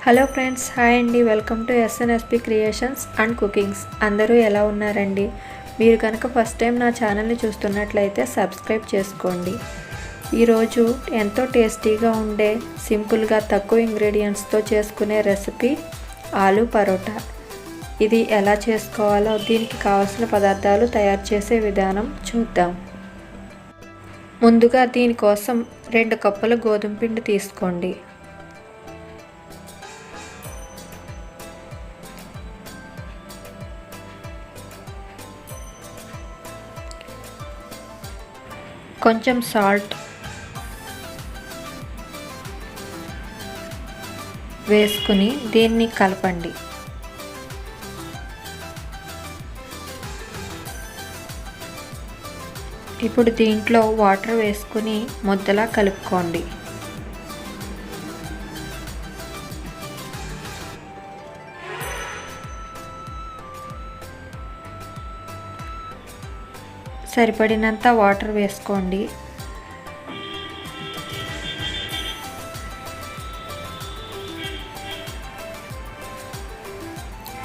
Hello friends, hi అండి. Welcome to SNSP creations and cookings. అందరూ ఎలా ఉన్నారండి? మీరు కనుక ఫస్ట్ టైం నా ఛానల్ని చూస్తున్నట్లయితే సబ్స్క్రైబ్ చేసుకోండి. ఈరోజు ఎంతో టేస్టీగా ఉండే సింపుల్గా తక్కువ ఇంగ్రీడియంట్స్తో చేసుకునే రెసిపీ ఆలూ పరోటా. ఇది ఎలా చేసుకోవాలో, దీనికి కావాల్సిన పదార్థాలు తయారు చేసే విధానం చూద్దాం. ముందుగా దీనికోసం 2 కప్పుల గోధుమ పిండి తీసుకోండి. కొంచెం సాల్ట్ వేసుకుని దీన్ని కలపండి. ఇప్పుడు దీంట్లో వాటర్ వేసుకుని ముద్దలా కలుపుకోండి. సరిపడినంత వాటర్ వేసుకోండి.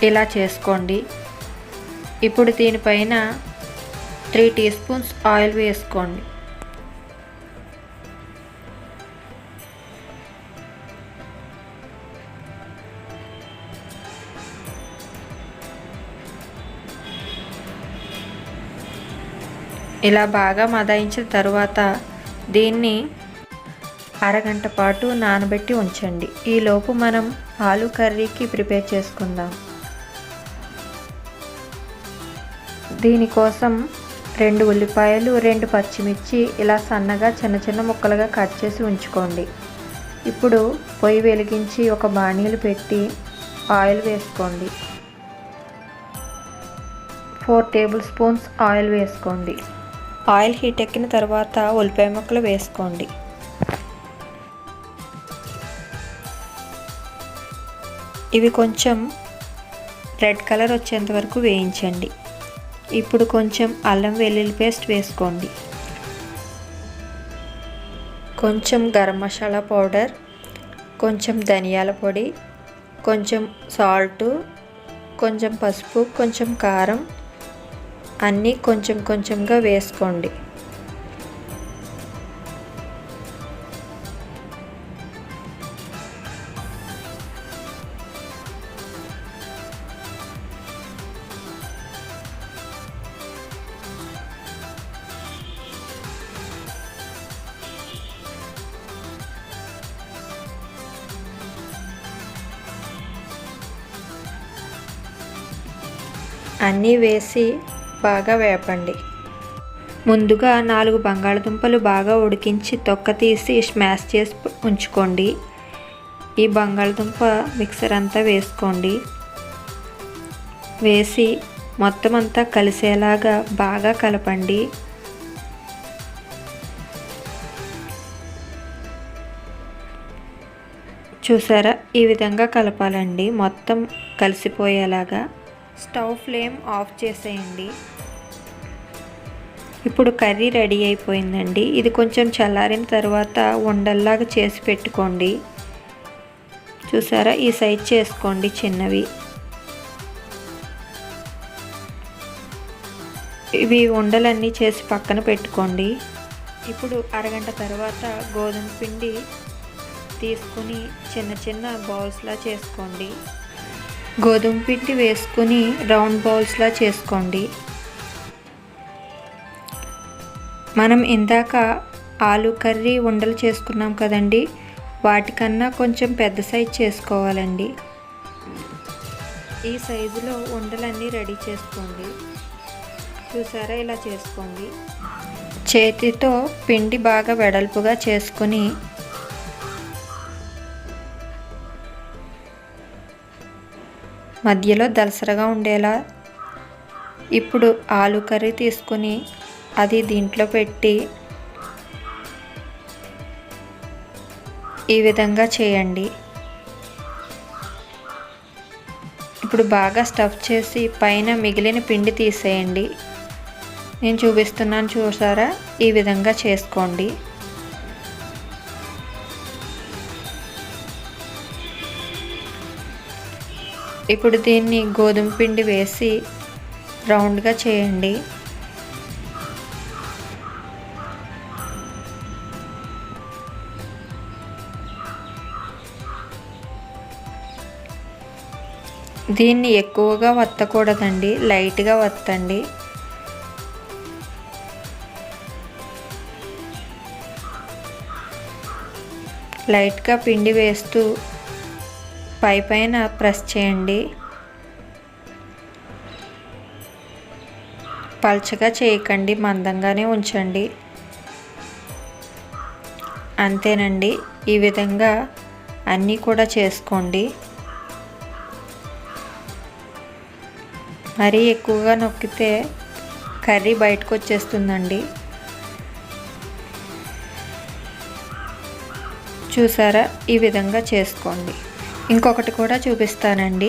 ఇలా చేసుకోండి. ఇప్పుడు దీనిపైన 3 టీ స్పూన్స్ ఆయిల్ వేసుకోండి. ఇలా బాగా మదాయించిన తర్వాత దీన్ని అరగంట పాటు నానబెట్టి ఉంచండి. ఈలోపు మనం ఆలూ కర్రీకి ప్రిపేర్ చేసుకుందాం. దీనికోసం 2 ఉల్లిపాయలు, 2 పచ్చిమిర్చి ఇలా సన్నగా చిన్న చిన్న ముక్కలుగా కట్ చేసి ఉంచుకోండి. ఇప్పుడు పొయ్యి వెలిగించి ఒక బాణీలు పెట్టి ఆయిల్ వేసుకోండి. 4 టేబుల్ స్పూన్స్ ఆయిల్ వేసుకోండి. ఆయిల్ హీట్ ఎక్కిన తర్వాత ఉల్లిపాయ ముక్కలు వేసుకోండి. ఇవి కొంచెం రెడ్ కలర్ వచ్చేంత వరకు వేయించండి. ఇప్పుడు కొంచెం అల్లం వెల్లుల్లి పేస్ట్ వేసుకోండి. కొంచెం గరం మసాలా పౌడర్, కొంచెం ధనియాల పొడి, కొంచెం సాల్టు, కొంచెం పసుపు, కొంచెం కారం అన్నీ కొంచెం కొంచెంగా వేసుకోండి. అన్నీ వేసి బాగా వేపండి. ముందుగా 4 బంగాళదుంపలు బాగా ఉడికించి తొక్క తీసి స్మాష్ చేసి ఉంచుకోండి. ఈ బంగాళదుంప మిక్సర్ అంతా వేసుకోండి. వేసి మొత్తం అంతా కలిసేలాగా బాగా కలపండి. చూసారా, ఈ విధంగా కలపాలండి, మొత్తం కలిసిపోయేలాగా. స్టవ్ ఫ్లేమ్ ఆఫ్ చేసేయండి. ఇప్పుడు కర్రీ రెడీ అయిపోయిందండి. ఇది కొంచెం చల్లారిన తర్వాత ఉండల్లాగా చేసి పెట్టుకోండి. చూసారా, ఈ సైజ్ చేసుకోండి చిన్నవి. ఇవి ఉండలన్నీ చేసి పక్కన పెట్టుకోండి. ఇప్పుడు అరగంట తర్వాత గోధుమ పిండి తీసుకుని చిన్న చిన్న బౌల్స్లా చేసుకోండి. గోధుమ పిండి వేసుకుని రౌండ్ బౌల్స్లా చేసుకోండి. మనం ఇందాక ఆలూ కర్రీ ఉండలు చేసుకున్నాం కదండి, వాటికన్నా కొంచెం పెద్ద సైజ్ చేసుకోవాలండి. ఈ సైజులో ఉండలన్నీ రెడీ చేసుకోండి. చూసారా, ఇలా చేసుకోండి. చేతితో పిండి బాగా వెడల్పుగా చేసుకుని మధ్యలో దలసరగా ఉండేలా ఇప్పుడు ఆలూ కర్రీ తీసుకుని అది దీంట్లో పెట్టి ఈ విధంగా చేయండి. ఇప్పుడు బాగా స్టఫ్ చేసి పైన మిగిలిన పిండి తీసేయండి. నేను చూపిస్తున్నాను, చూసారా, ఈ విధంగా చేసుకోండి. ఇప్పుడు దీన్ని గోధుమ పిండి వేసి రౌండ్గా చేయండి. దీన్ని ఎక్కువగా వత్తకూడదండి, లైట్గా వత్తండి. లైట్గా పిండి వేస్తూ పైన ప్రెస్ చేయండి. పల్చగా చేయకండి, మందంగానే ఉంచండి. అంతేనండి. ఈ విధంగా అన్నీ కూడా చేసుకోండి. మరీ ఎక్కువగా నొక్కితే కర్రీ బయటకు వచ్చేస్తుందండి. చూసారా, ఈ విధంగా చేసుకోండి. ఇంకొకటి కూడా చూపిస్తానండి.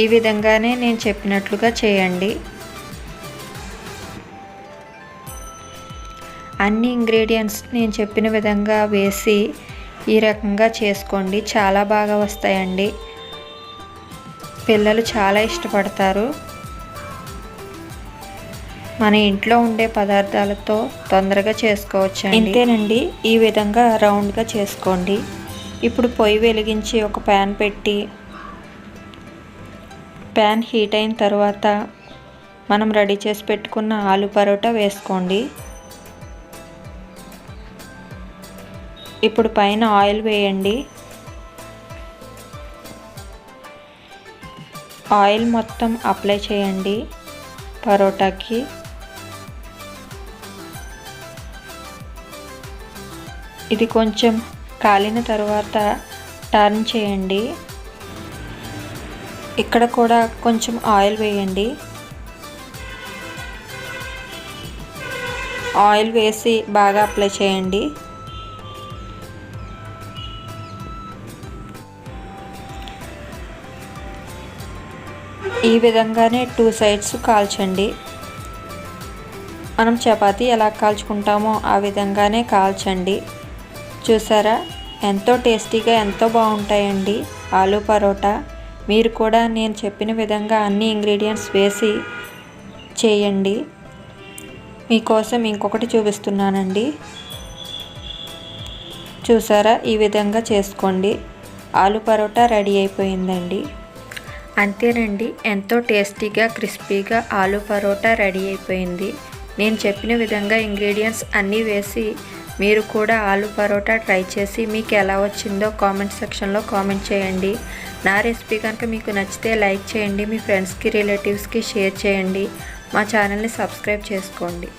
ఈ విధంగానే నేను చెప్పినట్లుగా చేయండి. అన్ని ఇంగ్రీడియంట్స్ నేను చెప్పిన విధంగా వేసి ఈ రకంగా చేసుకోండి. చాలా బాగా వస్తాయండి. పిల్లలు చాలా ఇష్టపడతారు. మన ఇంట్లో ఉండే పదార్థాలతో తొందరగా చేసుకోవచ్చండి. ఇంతేనండి. ఈ విధంగా రౌండ్గా చేసుకోండి. ఇప్పుడు పొయ్యి వెలిగించి ఒక ప్యాన్ పెట్టి, ప్యాన్ హీట్ అయిన తర్వాత మనం రెడీ చేసి పెట్టుకున్న ఆలు పరోటా వేసుకోండి. ఇప్పుడు పైన ఆయిల్ వేయండి. ఆయిల్ మొత్తం అప్లై చేయండి పరోటాకి. ఇది కొంచెం కాలిన తర్వాత టర్న్ చేయండి. ఇక్కడ కూడా కొంచెం ఆయిల్ వేయండి. ఆయిల్ వేసి బాగా అప్లై చేయండి. ఈ విధంగానే 2 సైడ్స్ కాల్చండి. మనం చపాతీ ఎలా కాల్చుకుంటామో ఆ విధంగానే కాల్చండి. చూసారా, ఎంతో టేస్టీగా ఎంతో బాగుంటాయండి ఆలు పరోటా. మీరు కూడా నేను చెప్పిన విధంగా అన్ని ఇంగ్రీడియంట్స్ వేసి చేయండి. మీకోసం ఇంకొకటి చూపిస్తున్నానండి. చూసారా, ఈ విధంగా చేసుకోండి. ఆలు పరోటా రెడీ అయిపోయిందండి. అంతేనండి. ఎంతో టేస్టీగా క్రిస్పీగా ఆలు పరోటా రెడీ అయిపోయింది. నేను చెప్పిన విధంగా ఇంగ్రీడియంట్స్ అన్నీ వేసి మీరు కూడా ఆలు పరోటా ట్రై చేసి మీకు ఎలా వచ్చిందో కామెంట్ సెక్షన్లో కామెంట్ చేయండి. నా రెసిపీ కనుక మీకు నచ్చితే లైక్ చేయండి. మీ ఫ్రెండ్స్కి రిలేటివ్స్కి షేర్ చేయండి. మా ఛానల్ని సబ్స్క్రైబ్ చేసుకోండి.